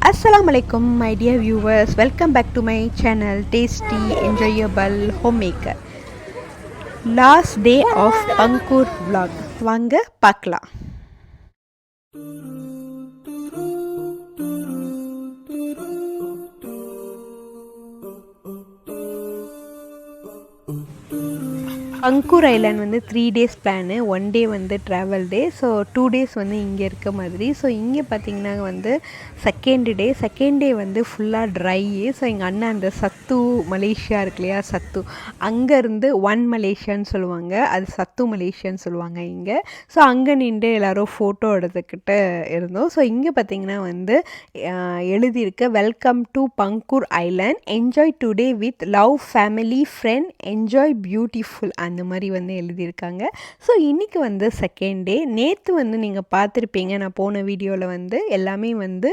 Assalamu alaikum my dear viewers, welcome back to my channel Tasty Enjoyable Homemaker. Last day of Pankur vlog. வாங்க பார்க்கலாம். Bangur island வந்து 3 days plan, 1 day வந்து travel டே. So 2 days வந்து இங்கே இருக்க மாதிரி. So இங்கே பார்த்திங்கன்னா வந்து செகண்ட் டே வந்து ஃபுல்லாக ட்ரை. ஸோ எங்கள் அண்ணன் அந்த சத்து மலேசியா இருக்கு இல்லையா, சத்து அங்கேருந்து மலேசியான்னு சொல்லுவாங்க, அது சத்து மலேசியான்னு சொல்லுவாங்க இங்கே. ஸோ அங்கே நின்று எல்லோரும் ஃபோட்டோ எடுத்துக்கிட்டு இருந்தோம். ஸோ இங்கே பார்த்திங்கன்னா வந்து எழுதியிருக்கு, welcome to Bangur island, enjoy today with love family friend, enjoy beautiful, அந்த மாதிரி வந்து எழுதியிருக்காங்க. ஸோ இன்றைக்கி வந்து செகண்ட் டே. நேற்று வந்து நீங்கள் பார்த்துருப்பீங்க, நான் போன வீடியோவில் வந்து எல்லாமே வந்து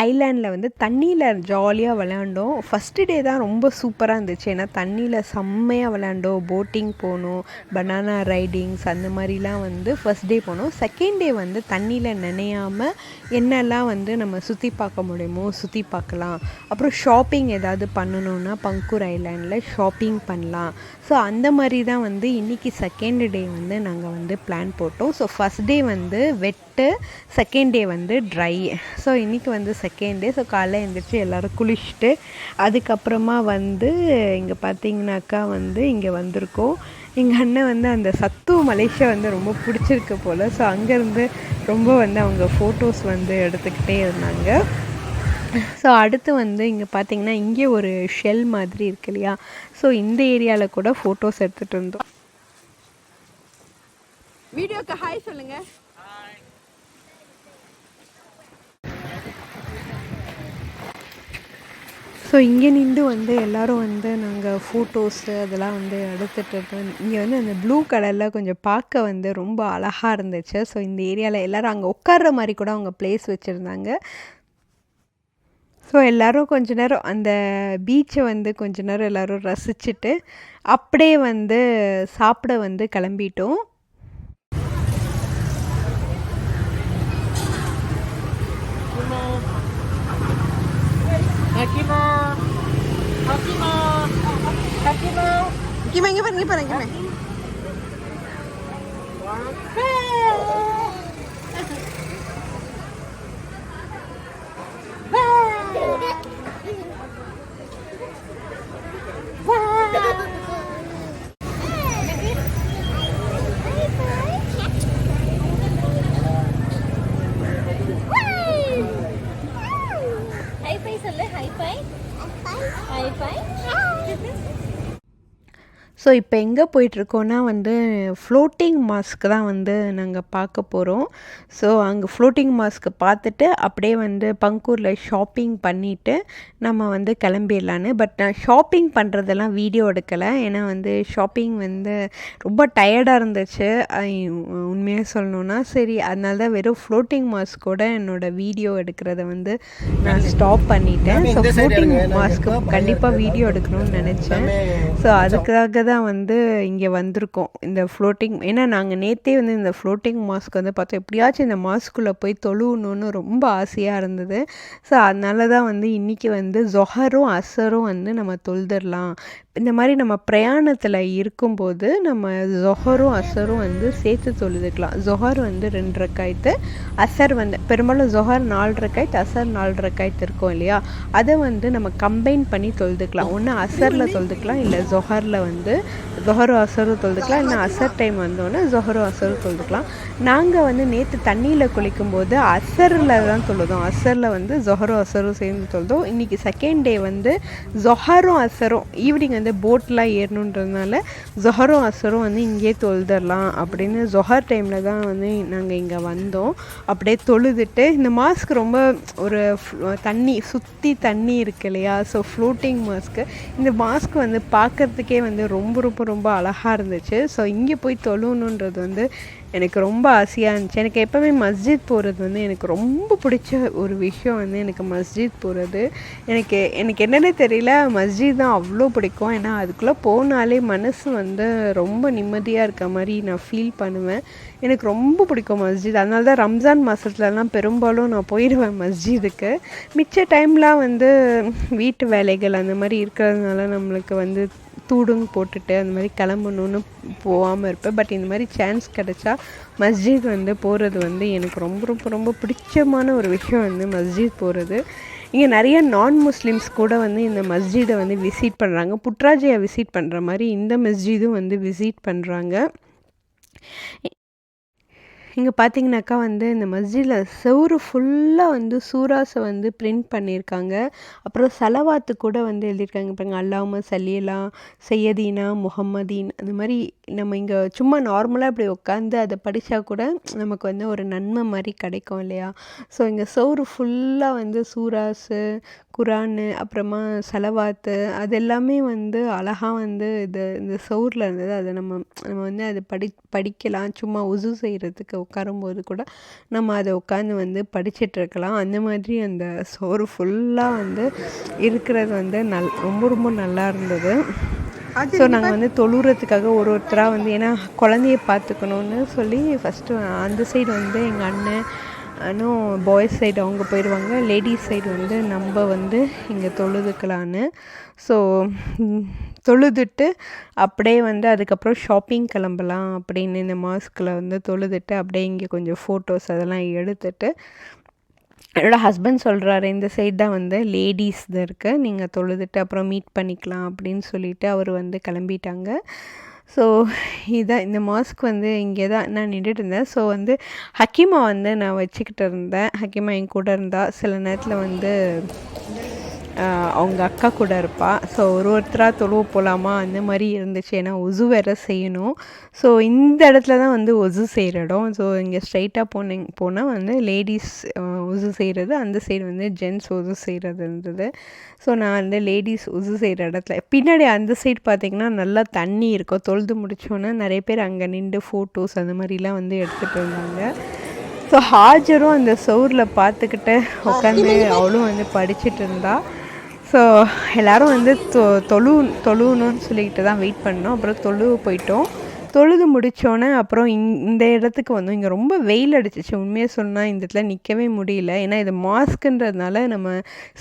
ஐலாண்டில் வந்து தண்ணியில் ஜாலியாக விளையாண்டோம். ஃபஸ்ட்டு டே தான் ரொம்ப சூப்பராக இருந்துச்சு, ஏன்னா தண்ணியில் செம்மையாக விளையாண்டோம், போட்டிங் போனோம், பனானா ரைடிங்ஸ் அந்த மாதிரிலாம் வந்து ஃபஸ்ட் டே போனோம். செகண்ட் டே வந்து தண்ணியில் நனையாமல் என்னெல்லாம் வந்து நம்ம சுற்றி பார்க்க முடியுமோ சுற்றி பார்க்கலாம். அப்புறம் ஷாப்பிங் ஏதாவது பண்ணணுன்னா பங்கூர் ஐலாண்டில் ஷாப்பிங் பண்ணலாம். ஸோ அந்த மாதிரி தான் வந்து இன்றைக்கி செகண்ட் டே வந்து நாங்கள் வந்து பிளான் போட்டோம். ஸோ ஃபஸ்ட் டே வந்து வெட்டு, செகண்ட் டே வந்து ட்ரை. ஸோ இன்றைக்கி வந்து செகண்ட் டே. ஸோ காலைல எழுந்திரிச்சு எல்லோரும் குளிச்சுட்டு அதுக்கப்புறமா வந்து இங்கே பார்த்திங்கனாக்கா வந்து இங்கே வந்திருக்கோம். எங்கள் அண்ணன் வந்து அந்த சத்து மலேசியா வந்து ரொம்ப பிடிச்சிருக்கு போல். ஸோ அங்கேருந்து ரொம்ப வந்து அவங்க ஃபோட்டோஸ் வந்து எடுத்துக்கிட்டே இருந்தாங்க. ஸோ அடுத்து வந்து இங்கே பார்த்திங்கன்னா இங்கே ஒரு ஷெல் மாதிரி இருக்கு இல்லையா, ஸோ இந்த ஏரியாவில் கூட ஃபோட்டோஸ் எடுத்துகிட்டு இருந்தோம். வீடியோக்கு ஹாய் சொல்லுங்கள். ஸோ இங்கே நின்று வந்து எல்லோரும் வந்து நாங்கள் ஃபோட்டோஸு அதெல்லாம் வந்து எடுத்துகிட்டு இருக்கோம். இங்கே வந்து அந்த ப்ளூ கலரில் கொஞ்சம் பார்க்க வந்து ரொம்ப அழகாக இருந்துச்சு. ஸோ இந்த ஏரியாவில் எல்லோரும் அங்கே உட்கார்ற மாதிரி கூட அவங்க பிளேஸ் வச்சுருந்தாங்க. ஸோ எல்லோரும் கொஞ்ச நேரம் அந்த பீச்சை வந்து கொஞ்ச நேரம் எல்லோரும் ரசிச்சுட்டு அப்படியே வந்து சாப்பிட வந்து கிளம்பிட்டோம். ஸோ இப்போ எங்கே போயிட்டுருக்கோன்னா வந்து ஃப்ளோட்டிங் மாஸ்க் தான் வந்து நாங்கள் பார்க்க போகிறோம். ஸோ அங்கே ஃப்ளோட்டிங் மாஸ்க்கு பார்த்துட்டு அப்படியே வந்து பங்கூரில் ஷாப்பிங் பண்ணிவிட்டு நம்ம வந்து கிளம்பிடலான்னு. பட் நான் ஷாப்பிங் பண்ணுறதெல்லாம் வீடியோ எடுக்கலை, ஏன்னா வந்து ஷாப்பிங் வந்து ரொம்ப டயர்டாக இருந்துச்சு உண்மையாக சொல்லணுன்னா. சரி, அதனால தான் வெறும் ஃப்ளோட்டிங் மாஸ்க்கோட என்னோடய வீடியோ எடுக்கிறத வந்து நான் ஸ்டாப் பண்ணிட்டேன். ஸோ ஃப்ளோட்டிங் மாஸ்க்கு கண்டிப்பாக வீடியோ எடுக்கணும்னு நினச்சேன். ஸோ அதுக்காக தான் வந்து இங்கே வந்திருக்கோம் இந்த ஃப்ளோட்டிங். ஏன்னா நாங்கள் நேற்றே வந்து இந்த ஃப்ளோட்டிங் மாஸ்க் வந்து பார்த்தோம், எப்படியாச்சும் இந்த மாஸ்க்குள்ளே போய் தொழுவணுன்னு ரொம்ப ஆசையாக இருந்தது. ஸோ அதனால தான் வந்து இன்றைக்கி வந்து ஜொஹரும் அசரும் வந்து நம்ம தொழுதுடலாம். இந்த மாதிரி நம்ம பிரயாணத்தில் இருக்கும்போது நம்ம ஜொஹரும் அசரும் வந்து சேர்த்து தொழுதுக்கலாம். ஜொஹர் வந்து 2 ரக்காய்த்து, அசர் வந்து பெரும்பாலும் ஜொஹர் 4 ரக்காய்த்து, அசர் 4 ரக்காய்த்து இருக்கும் இல்லையா, அதை வந்து நம்ம கம்பைன் பண்ணி தொழுதுக்கலாம். ஒன்று அசரில் தொழுதுக்கலாம், இல்லை ஜொஹரில் வந்து ஜொஹரும் அசரும் தொழுதுக்கலாம், இல்லை அசர் டைம் வந்தோன்னே ஜொஹரும் அசரும் தொழுதுக்கலாம். நாங்கள் வந்து நேற்று தண்ணியில் குளிக்கும்போது அசரில் தான் தொழுதோம், அசரில் வந்து ஜொஹரும் அசரும் சேர்ந்து தொழுதோம். இன்றைக்கி செகண்ட் டே வந்து ஜொஹரும் அசரும் ஈவினிங் வந்து போட்லாம் ஏறணுன்றதுனால ஜொஹரும் அசரும் வந்து இங்கே தொழுதரலாம் அப்படின்னு ஜொஹர் டைமில் தான் வந்து நாங்கள் இங்கே வந்தோம். அப்படியே தொழுதுட்டு இந்த மாஸ்க் ரொம்ப ஒரு தண்ணி சுற்றி தண்ணி இருக்கு இல்லையா, ஸோ ஃப்ளோட்டிங் மாஸ்க்கு. இந்த மாஸ்க் வந்து பார்க்குறதுக்கே வந்து ரொம்ப ரொம்ப ரொம்ப அழகாக இருந்துச்சு. ஸோ இங்கே போய் தொழுணுன்றது வந்து எனக்கு ரொம்ப ஆசையாக இருந்துச்சு. எனக்கு எப்போவுமே மஸ்ஜித் போகிறது வந்து எனக்கு ரொம்ப பிடிச்ச ஒரு விஷயம் வந்து எனக்கு மஸ்ஜித் போகிறது. எனக்கு எனக்கு என்னென்னே தெரியல, மஸ்ஜித் தான் அவ்வளோ பிடிக்கும். ஏன்னா அதுக்குள்ளே போனாலே மனசு வந்து ரொம்ப நிம்மதியாக இருக்க மாதிரி நான் ஃபீல் பண்ணுவேன். எனக்கு ரொம்ப பிடிக்கும் மஸ்ஜித். அதனால தான் ரம்ஜான் மாதத்துலலாம் பெரும்பாலும் நான் போயிடுவேன் மஸ்ஜிதுக்கு. மிச்ச டைம்லாம் வந்து வீட்டு வேலைகள் அந்த மாதிரி இருக்கிறதுனால நம்மளுக்கு வந்து தூடுங்க போட்டுட்டு அந்த மாதிரி கிளம்பணுன்னு போகாமல் இருப்பேன். பட் இந்த மாதிரி சான்ஸ் கிடச்சா மஸ்ஜித் வந்து போகிறது வந்து எனக்கு ரொம்ப ரொம்ப ரொம்ப பிடிச்சமான ஒரு விஷயம் வந்து மஸ்ஜித் போகிறது. இங்கே நிறைய நான் முஸ்லீம்ஸ் கூட வந்து இந்த மஸ்ஜிதை வந்து விசிட் பண்ணுறாங்க. புட்ராஜையை விசிட் பண்ணுற மாதிரி இந்த மஸ்ஜிதும் வந்து விசிட் பண்ணுறாங்க. இங்கே பார்த்தீங்கன்னாக்கா வந்து இந்த மஸ்ஜிதில் செவுரு ஃபுல்லாக வந்து சூராஸை வந்து பிரிண்ட் பண்ணியிருக்காங்க. அப்புறம் சலவாத்து கூட வந்து எழுதியிருக்காங்க பாருங்க, அல்லாஹும்ம ஸல்லி அலா சையதீனா முஹம்மதீன். அந்த மாதிரி நம்ம இங்கே சும்மா நார்மலாக இப்படி உட்காந்து அதை படித்தா கூட நமக்கு வந்து ஒரு நன்மை மாதிரி கிடைக்கும் இல்லையா. ஸோ இங்கே செவுரு ஃபுல்லாக வந்து சூராஸு, குரானு, அப்புறமா சலவாத்து, அது எல்லாமே வந்து அழகாக வந்து இந்த செவுரில் இருந்தது. அதை நம்ம வந்து அதை படிக்கலாம். சும்மா உசு செய்கிறதுக்கு உட்காரும்போது கூட நம்ம அதை உட்காந்து வந்து படிச்சுட்டு இருக்கலாம். அந்த மாதிரி அந்த செவுரு ஃபுல்லாக வந்து இருக்கிறது வந்து ரொம்ப ரொம்ப நல்லா இருந்தது. ஸோ நாங்கள் வந்து தொழுறதுக்காக ஒருத்தராக வந்து, ஏன்னா குழந்தைய பார்த்துக்கணுன்னு சொல்லி ஃபஸ்ட்டு அந்த சைடு வந்து எங்கள் அண்ணனும் பாய்ஸ் சைடு அவங்க போயிடுவாங்க, லேடிஸ் சைடு வந்து நம்ம வந்து இங்கே தொழுதுக்கலான்னு. ஸோ தொழுதுட்டு அப்படியே வந்து அதுக்கப்புறம் ஷாப்பிங் கிளம்பலாம் அப்படின்னு இந்த மாஸ்கில் வந்து தொழுதுட்டு அப்படியே இங்கே கொஞ்சம் ஃபோட்டோஸ் அதெல்லாம் எடுத்துட்டு என்னோடய ஹஸ்பண்ட் சொல்கிறாரு, இந்த சைட் தான் வந்து லேடிஸ் தான் இருக்குது, நீங்கள் தொழுதுட்டு அப்புறம் மீட் பண்ணிக்கலாம் அப்படின்னு சொல்லிவிட்டு அவர் வந்து கிளம்பிட்டாங்க. ஸோ இதான் இந்த மாஸ்க் வந்து இங்கே தான் நான் நின்றுட்டு இருந்தேன். ஸோ வந்து ஹக்கீமா வந்து நான் வச்சுக்கிட்டு இருந்தேன். ஹக்கீமா என் கூட இருந்தால் சில நேரத்தில் வந்து அவங்க அக்கா கூட இருப்பாள். ஸோ ஒருத்தராக தொழுவ போகலாமா அந்த மாதிரி இருந்துச்சு. ஏன்னா ஒசு வேறு செய்யணும். ஸோ இந்த இடத்துல தான் வந்து ஒசு செய்கிற இடம். ஸோ இங்கே ஸ்ட்ரைட்டாக போனால் வந்து லேடிஸ் ஒசு செய்கிறது, அந்த சைடு வந்து ஜென்ட்ஸ் ஒசு செய்கிறது இருந்தது. ஸோ நான் வந்து லேடிஸ் ஒசு செய்கிற இடத்துல பின்னாடி அந்த சைடு பார்த்திங்கன்னா நல்லா தண்ணி இருக்கும். தொழுது முடித்தோன்னே நிறைய பேர் அங்கே நின்று ஃபோட்டோஸ் அந்த மாதிரிலாம் வந்து எடுத்துகிட்டு இருந்தாங்க. ஸோ ஹாஜரும் அந்த சவுரில் பார்த்துக்கிட்டு உட்காந்து அவளும் வந்து படிச்சுட்டு இருந்தா. ஸோ எல்லோரும் வந்து தொழுவணும்னு சொல்லிக்கிட்டு தான் வெயிட் பண்ணோம். அப்புறம் போயிட்டோம். தொழுது முடித்தோன்னே அப்புறம் இந்த இடத்துக்கு வந்தோம். இங்கே ரொம்ப வெயில் அடிச்சிச்சு. உண்மையாக சொன்னால் இந்த இடத்துல நிற்கவே முடியல. ஏன்னா இது மாஸ்க்குன்றதுனால நம்ம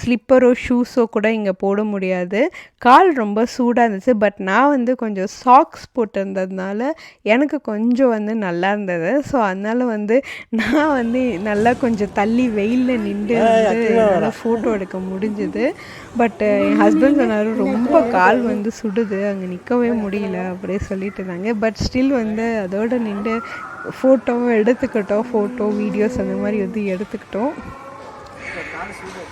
ஸ்லிப்பரோ ஷூஸோ கூட இங்கே போட முடியாது. கால் ரொம்ப சூடாக இருந்துச்சு. பட் நான் வந்து கொஞ்சம் சாக்ஸ் போட்டிருந்ததுனால எனக்கு கொஞ்சம் வந்து நல்லா இருந்தது. ஸோ அதனால் வந்து நான் வந்து நல்லா கொஞ்சம் தள்ளி வெயிலில் நின்று வந்து என்னால் ஃபோட்டோ எடுக்க முடிஞ்சுது. பட் என் ஹஸ்பண்ட் சொன்னார், ரொம்ப கால் வந்து சுடுது, அங்கே நிற்கவே முடியல அப்படியே சொல்லிட்டு இருந்தாங்க. பட் ஸ்டில் வந்து அதோடு நின்று ஃபோட்டோவும் எடுத்துக்கிட்டோம். ஃபோட்டோ வீடியோஸ் அந்த மாதிரி வந்து எடுத்துக்கிட்டோம்.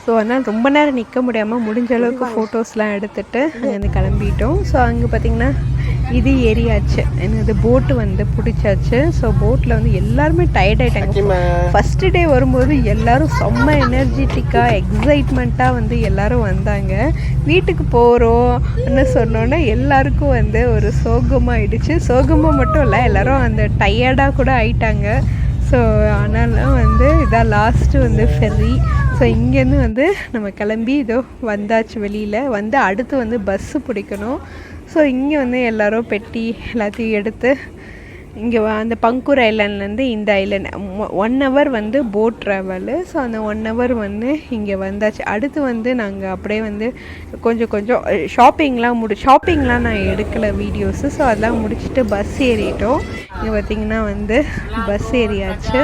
ஸோ அதனால் ரொம்ப நேரம் நிற்க முடியாமல் முடிஞ்ச அளவுக்கு ஃபோட்டோஸ்லாம் எடுத்துகிட்டு அங்கேருந்து கிளம்பிட்டோம். ஸோ அங்கே பார்த்திங்கன்னா இது ஏரியாச்சு, எனக்கு போட்டு வந்து பிடிச்சாச்சு. ஸோ போட்டில் வந்து எல்லாருமே டயர்ட் ஆகிட்டாங்க. ஃபஸ்ட்டு டே வரும்போது எல்லோரும் செம்ம எனர்ஜெட்டிக்காக எக்ஸைட்மெண்ட்டாக வந்து எல்லோரும் வந்தாங்க. வீட்டுக்கு போகிறோம்னு சொன்னோன்னே எல்லாருக்கும் வந்து ஒரு சோகமாகிடுச்சு. சோகமாக மட்டும் இல்லை, எல்லோரும் அந்த டயர்டாக கூட ஆயிட்டாங்க. ஸோ ஆனாலும் வந்து இதான் லாஸ்ட்டு வந்து ஃபெர்ரி. ஸோ இங்கேருந்து வந்து நம்ம கிளம்பி இதோ வந்தாச்சு வெளியில். வந்து அடுத்து வந்து பஸ்ஸு பிடிக்கணும். ஸோ இங்கே வந்து எல்லோரும் பெட்டி எல்லாத்தையும் எடுத்து இங்கே அந்த பங்கூர் ஐலாண்ட்லேருந்து இந்த ஐலாண்ட் 1 hour வந்து போட் ட்ராவலு. ஸோ அந்த 1 hour வந்து இங்கே வந்தாச்சு. அடுத்து வந்து நாங்கள் அப்படியே வந்து கொஞ்சம் ஷாப்பிங்லாம் நான் எடுக்கலை வீடியோஸு. ஸோ அதெல்லாம் முடிச்சுட்டு பஸ் ஏறிட்டோம். இங்கே பார்த்திங்கன்னா வந்து பஸ் ஏறியாச்சு.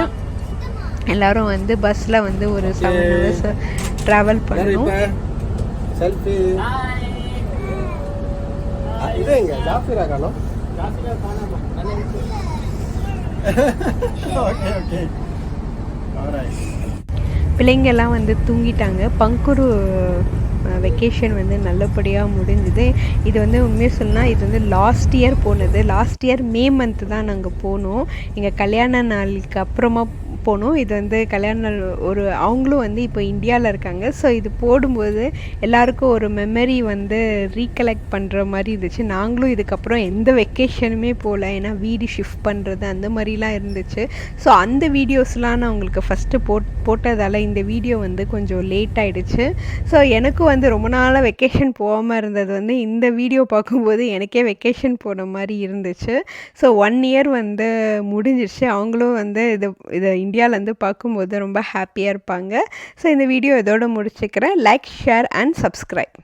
எல்லோரும் வந்து பஸ்ஸில் வந்து ஒரு 7 hours ட்ராவல் பண்ணணும். பிள்ளைங்கெல்லாம் வந்து தூங்கிட்டாங்க. பங்குரு வெக்கேஷன் வந்து நல்லபடியாக முடிஞ்சுது. இது வந்து உண்மையாக சொன்னால் இது வந்து லாஸ்ட் இயர் போனது. லாஸ்ட் இயர் மே மந்த்து தான் நாங்கள் போனோம். எங்கள் கல்யாண நாளுக்கு அப்புறமா போனோம். இது வந்து கல்யாண நாள் அவங்களும் வந்து இப்போ இந்தியாவில் இருக்காங்க. ஸோ இது போடும்போது எல்லாருக்கும் ஒரு மெமரி வந்து ரீகலெக்ட் பண்ணுற மாதிரி இருந்துச்சு. நாங்களும் இதுக்கப்புறம் எந்த வெக்கேஷனுமே போகல. ஏன்னா வீடு ஷிஃப்ட் பண்ணுறது அந்த மாதிரிலாம் இருந்துச்சு. ஸோ அந்த வீடியோஸ்லாம் நான் உங்களுக்கு ஃபஸ்ட்டு போட்டதால் இந்த வீடியோ வந்து கொஞ்சம் லேட் ஆகிடுச்சு. ஸோ எனக்கும் வந்து ரொம்ப நாளாக வெக்கேஷன் போகாமல் இருந்தது வந்து இந்த வீடியோ பார்க்கும்போது எனக்கே வெக்கேஷன் போன மாதிரி இருந்துச்சு. ஸோ 1 இயர் வந்து முடிஞ்சிருச்சு. அவங்களும் வந்து இதை இந்தியாவிலேருந்து பார்க்கும்போது ரொம்ப ஹாப்பியாக இருப்பாங்க. ஸோ இந்த வீடியோ இதோட முடிச்சுக்கிறேன். Like, share and subscribe.